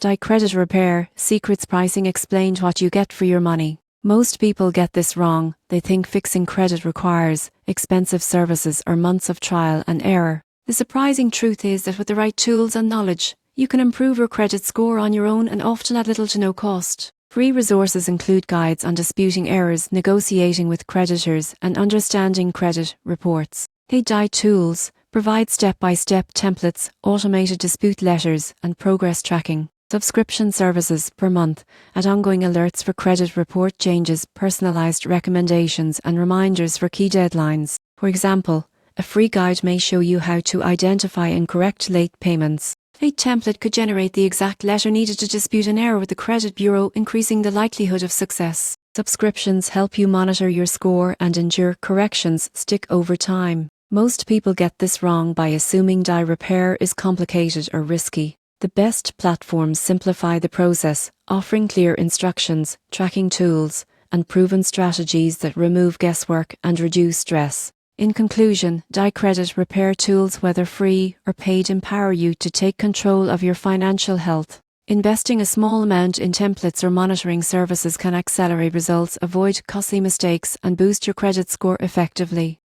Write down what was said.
Die Credit Repair, Secrets Pricing explained what you get for your money. Most people get this wrong. They think fixing credit requires expensive services or months of trial and error. The surprising truth is that with the right tools and knowledge, you can improve your credit score on your own and often at little to no cost. Free resources include guides on disputing errors, negotiating with creditors, and understanding credit reports. Die Tools provide step-by-step templates, automated dispute letters, and progress tracking. Subscription services per month, and ongoing alerts for credit report changes, personalized recommendations, and reminders for key deadlines. For example, a free guide may show you how to identify and correct late payments. A template could generate the exact letter needed to dispute an error with the credit bureau, increasing the likelihood of success. Subscriptions help you monitor your score and ensure corrections stick over time. Most people get this wrong by assuming Die Repair is complicated or risky. The best platforms simplify the process, offering clear instructions, tracking tools, and proven strategies that remove guesswork and reduce stress. In conclusion, Die Credit Repair tools, whether free or paid, empower you to take control of your financial health. Investing a small amount in templates or monitoring services can accelerate results, avoid costly mistakes, and boost your credit score effectively.